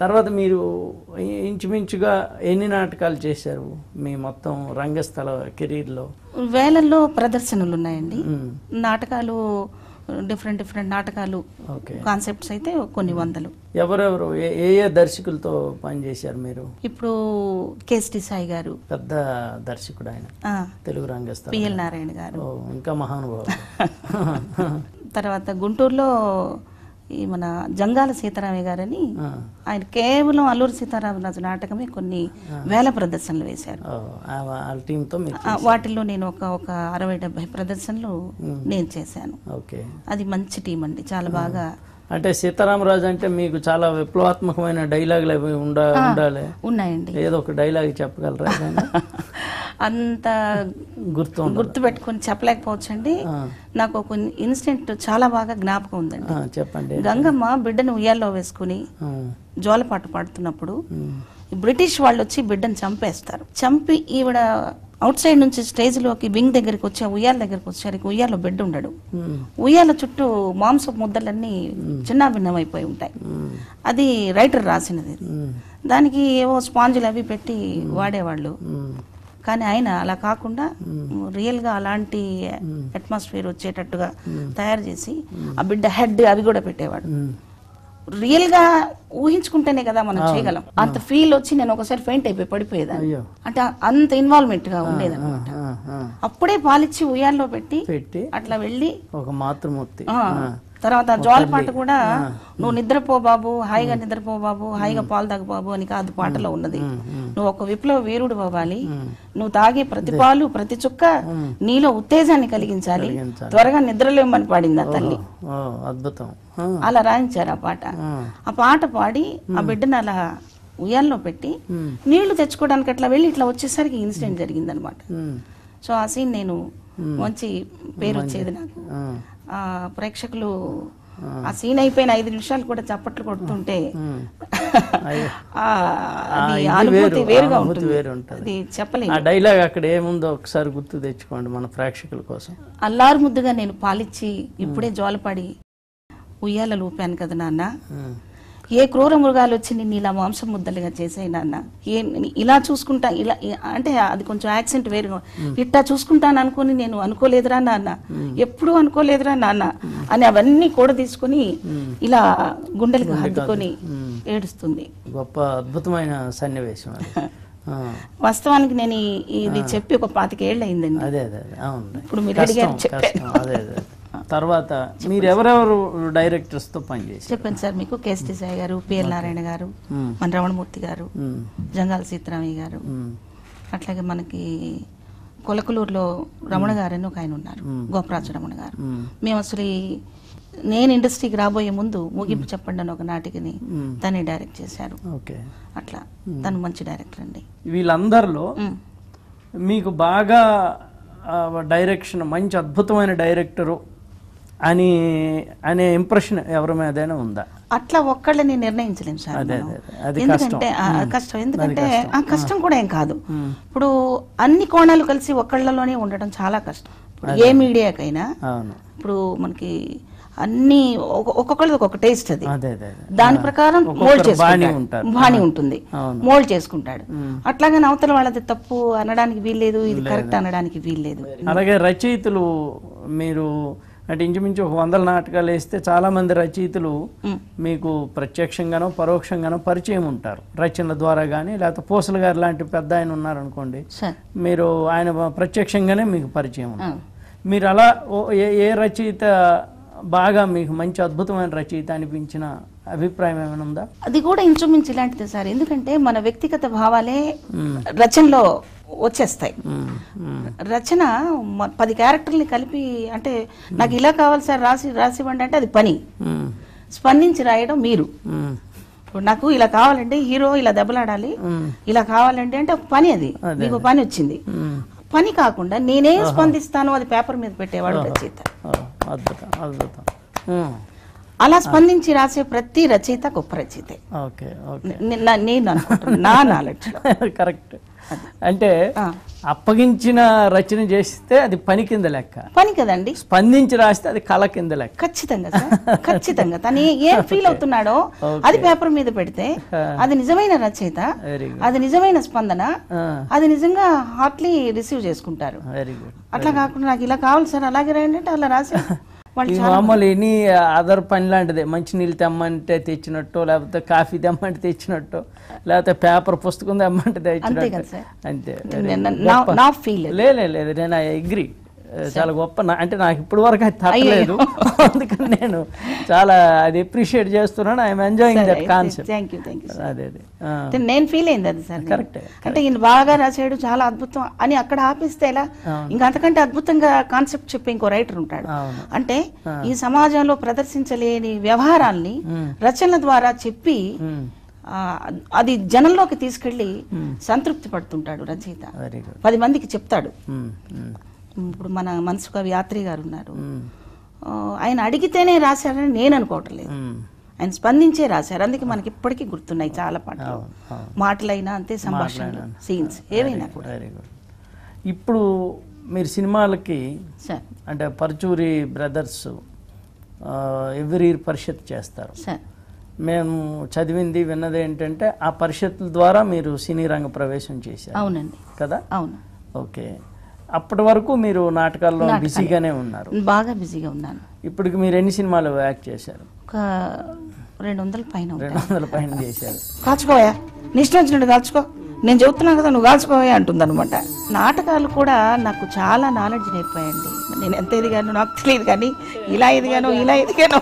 తర్వాత మీరు ఇంచుమించుగా ఎన్ని నాటకాలు చేశారు మీ మొత్తం రంగస్థల కెరీర్లో? వేలల్లో ప్రదర్శనలు ఉన్నాయండి. నాటకాలు డిఫరెంట్ నాటకాలు, కాన్సెప్ట్స్ అయితే కొన్ని వందలు. ఎవరెవరు ఏ దర్శకులతో పనిచేశారు మీరు? ఇప్పుడు కేఎస్టి సాయి గారు పెద్ద దర్శకుడు, ఆయన తెలుగు రంగస్థలం. పిఎల్ నారాయణ గారు ఇంకా మహానుభావులు. తర్వాత గుంటూరులో ఈ మన జంగాల సీతారామయ్య గారని, ఆయన కేవలం అల్లూరి సీతారామరాజు నాటకమే కొన్ని వేల ప్రదర్శనలు వేశారు. వాటిల్లో నేను ఒక 60-70 ప్రదర్శనలు నేను చేశాను. అది మంచి టీం అండి, చాలా బాగా. అంటే సీతారామరాజు అంటే మీకు చాలా విప్లవాత్మకమైన డైలాగులు అవి ఉండాలి. ఉన్నాయండి. ఏదో ఒక డైలాగ్ చెప్పగలరా? అంత గుర్తు పెట్టుకొని చెప్పలేకపోవచ్చండి. నాకు ఒక ఇన్సిడెంట్ చాలా బాగా జ్ఞాపకం ఉందండి. చెప్పండి. గంగమ్మ బిడ్డను ఉయ్యాల్లో వేసుకుని జోలపాట పాడుతున్నప్పుడు బ్రిటిష్ వాళ్ళు వచ్చి బిడ్డను చంపేస్తారు. చంపి ఈవిడ అవుట్ సైడ్ నుంచి స్టేజ్ లోకి వింగ్ దగ్గరికి వచ్చి ఉయ్యాల దగ్గరికి వచ్చారు. ఉయ్యాలో బిడ్డ ఉండడు. ఉయ్యాల చుట్టూ మాంసపు ముద్దలన్నీ చిన్నాభిన్నమైపోయి ఉంటాయి. అది రైటర్ రాసినది. దానికి ఏవో స్పాంజులు అవి పెట్టి వాడేవాళ్ళు. కానీ ఆయన అలా కాకుండా రియల్గా అలాంటి అట్మాస్ఫియర్ వచ్చేటట్టుగా తయారు చేసి ఆ బిడ్డ హెడ్ అవి కూడా పెట్టేవాడు. రియల్ గా ఊహించుకుంటేనే కదా మనం చేయగలం. అంత ఫీల్ వచ్చి నేను ఒకసారి ఫెయింట్ అయిపోయి పడిపోయేదాన్ని. అంటే అంత ఇన్వాల్వ్మెంట్ గా ఉండేదన్నమాట. అప్పుడే పాలిచ్చి ఉయ్యాల్లో పెట్టి అట్లా వెళ్ళి ఒక మాతృమూర్తి. తర్వాత జోలపాట కూడా నువ్వు నిద్రపో బాబు, హాయిగా నిద్రపో బాబు, హాయిగా పాలు తాగు బాబు అని కాదు పాటలో ఉన్నది. నువ్వు ఒక విప్లవ వీరుడు అవ్వాలి, నువ్వు తాగే ప్రతి పాలు ప్రతి చుక్క నీలో ఉత్తేజాన్ని కలిగించాలి, త్వరగా నిద్రలేమని పాడింది ఆ తల్లి. అద్భుతం. అలా రాయించారు ఆ పాట. ఆ పాట పాడి ఆ బిడ్డను అలా ఉయ్యాల్లో పెట్టి నీళ్లు తెచ్చుకోవడానికి అట్లా వెళ్ళి ఇట్లా వచ్చేసరికి ఇన్సిడెంట్ జరిగింది అనమాట. సో ఆ సీన్ నేను మంచి పేరు వచ్చేది నాకు. ప్రేక్షకులు ఆ సీన్ అయిపోయిన 5 నిమిషాలు కూడా చప్పట్లు కొడుతుంటే అనుభూతి వేరుగా ఉంటుంది. అది చెప్పలేదు. డైలాగ్ అక్కడ ఏముందో ఒకసారి గుర్తు తెచ్చుకోండి మన ప్రేక్షకుల కోసం. అల్లారు ముద్దుగా నేను పాలిచ్చి ఇప్పుడే జోలపడి ఉయ్యాలలు ఊపాను కదా నాన్న, ఏ క్రూర మృగాలు వచ్చి నిన్ను ఇలా మాంసం ముద్దలుగా చేసాయి నాన్న, ఇలా చూసుకుంటా, ఇలా అంటే అది కొంచెం యాక్సెంట్ వేరుగా, ఇట్టా చూసుకుంటాను అనుకుని నేను అనుకోలేదురా నాన్న, ఎప్పుడు అనుకోలేదురా నాన్న అని అవన్నీ కూడా తీసుకుని ఇలా గుండెలకు హత్తుకొని ఏడుస్తుంది. గొప్ప అద్భుతమైన సన్నివేశం. వాస్తవానికి నేను ఇది చెప్పి ఒక 25 ఏళ్ళు అయిందండి. అదే అదే అవును. ఇప్పుడు మీరు అడిగారు చెప్పాను. అదే అదే. తర్వాత మీరు ఎవరెవరు డైరెక్టర్స్ తో పనిచేసి చెప్పండి సార్. మీకు కేఎస్టి సాయి గారు, పిఎల్ నారాయణ గారు, మన రమణమూర్తి గారు, జంగాల సీతారామయ్య గారు, అట్లాగే మనకి కొలకలూరులో రమణ గారు అని ఒక ఆయన ఉన్నారు, గోపరాజు రమణ గారు. మేము అసలు నేను ఇండస్ట్రీకి రాబోయే ముందు ముగింపు చెప్పండి అని ఒక నాటికని తనే డైరెక్ట్ చేశారు. అట్లా తను మంచి డైరెక్టర్ అండి. వీళ్ళందరిలో మీకు బాగా డైరెక్షన్ మంచి అద్భుతమైన డైరెక్టరు అనే ఇంప్రెషన్ ఎవరి మీదైనా ఉందా? అట్లా ఒక్కళ్ళని నిర్ణయించలేము సార్. ఎందుకంటే కష్టం. ఎందుకంటే కష్టం కూడా ఏం కాదు. ఇప్పుడు అన్ని కోణాలు కలిసి ఒక్కళ్ళలోనే ఉండటం చాలా కష్టం. ఏ మీడియాకైనా ఇప్పుడు మనకి అన్ని ఒక్కొక్కళ్ళది ఒక్కొక్క టేస్ట్, అది దాని ప్రకారం మోల్డ్ చేసుకుంటాడు, బాణి ఉంటుంది, మోల్డ్ చేసుకుంటాడు. అట్లాగే అవతల వాళ్ళది తప్పు అనడానికి వీల్లేదు, ఇది కరెక్ట్ అనడానికి వీల్లేదు. అలాగే రచయితలు మీరు అంటే ఇంచుమించు 100 నాటకాలు వేస్తే చాలా మంది రచయితలు మీకు ప్రత్యక్షంగానో పరోక్షంగానో పరిచయం ఉంటారు, రచనల ద్వారా కానీ, లేకపోతే పూసల గారు లాంటి పెద్ద ఆయన ఉన్నారనుకోండి, మీరు ఆయన ప్రత్యక్షంగానే మీకు పరిచయం ఉంటారు. మీరు అలా ఏ రచయిత బాగా మీకు మంచి అద్భుతమైన రచయిత అనిపించిన అభిప్రాయం ఏమైనా ఉందా? అది కూడా ఇంచుమించు ఇలాంటిది సార్. ఎందుకంటే మన వ్యక్తిగత భావాలే రచనలో వచ్చేస్తాయి. రచన 10 క్యారెక్టర్ని కలిపి అంటే నాకు ఇలా కావాలి సార్ రాసివ్వండి అంటే అది పని. స్పందించి రాయడం మీరు. నాకు ఇలా కావాలంటే హీరో ఇలా దెబ్బలాడాలి, ఇలా కావాలంటే అంటే ఒక పని, అది మీకు పని వచ్చింది. పని కాకుండా నేనేం స్పందిస్తానో అది పేపర్ మీద పెట్టేవాడు రచయిత. అలా స్పందించి రాసే ప్రతి రచయిత గొప్ప రచయితే. ఓకే ఓకే నేను అనుకుంటున్నాను నా నాలెడ్జ్ కరెక్ట్. అంటే అప్పగించిన రచన చేస్తే అది పని కింద లెక్క, పని కదండి. స్పందించి రాస్తే అది కళ కింద లెక్క. ఖచ్చితంగా సార్, ఖచ్చితంగా. తను ఏం ఫీల్ అవుతున్నాడో అది పేపర్ మీద పెడితే అది నిజమైన రచయిత, అది నిజమైన స్పందన, అది నిజంగా హార్ట్లీ రిసీవ్ చేసుకుంటారు. Very good. అట్లా కాకుండా నాకు ఇలా కావాలి సార్ అలాగే రాయండి అంటే అలా రాసి మామూలు ఎనీ అదర్ పని లాంటిదే, మంచి నీళ్ళు తెమ్మంటే తెచ్చినట్టు, లేకపోతే కాఫీ తెమ్మంటే తెచ్చినట్టు, లేకపోతే పేపర్ పుస్తకం తెమ్మంటే తెచ్చినట్టు అంతే. నా ఫీల్ లేదు, నేను ఐ అగ్రీ, చాలా గొప్ప. అంటే నాకు ఇప్పుడు వరకు అది తప్పలేదు, అందుకని నేను చాలా అది అప్రిషియేట్ చేస్తున్నాను. I'm enjoying that concept. అదే నేను ఫీల్ అయింది అది సార్. కరెక్ట్. అంటే ఈయన బాగా రాసాడు, చాలా అద్భుతం అని అక్కడ ఆపిస్తే ఎలా? ఇంకా అంతకంటే అద్భుతంగా కాన్సెప్ట్ చెప్పి ఇంకో రైటర్ ఉంటాడు. అంటే ఈ సమాజంలో ప్రదర్శించలేని వ్యవహారాల్ని రచనల ద్వారా చెప్పి అది జనంలోకి తీసుకెళ్లి సంతృప్తి పడుతుంటాడు రచయిత. 10 మందికి చెప్తాడు. ఇప్పుడు మన మనసు కవి యాత్రి గారు ఉన్నారు, ఆయన అడిగితేనే రాశారని నేను అనుకోవటం లేదు, ఆయన స్పందించే రాశారు. అందుకే మనకి ఇప్పటికీ గుర్తున్నాయి చాలా పాటలు, మాటలైనా అంతే, సంభాషణలు, సీన్స్ ఏవైనా కూడా. ఇప్పుడు మీరు సినిమాలకి అంటే పరుచూరి బ్రదర్స్ ఎవ్రీ ఇయర్ పరిషత్ చేస్తారు. మేము చదివింది విన్నది ఏంటంటే ఆ పరిషత్ల ద్వారా మీరు సినీ రంగ ప్రవేశం చేశారు. అవునండి కదా? అవును. ఓకే. అప్పటి వరకు మీరు నాటకాల్లో బిజీగానే ఉన్నారు? బాగా బిజీగా ఉన్నాను. ఇప్పటికి మీరు ఎన్ని సినిమాలు యాక్ట్ చేశారు? ఒక 200 పైన. 200 పైన చేశారు. కాల్చుకోయా, నిష్ఠ వచ్చినట్టు కాల్చుకో, నేను చెబుతున్నాను కదా నువ్వు కాల్చుకోవా అంటుంది అనమాట. నాటకాలు కూడా నాకు చాలా నాలెడ్జ్ నేర్పాయండి. నేను ఎంత ఎదిగానో నాకు తెలియదు, కానీ ఇలా ఎదిగానో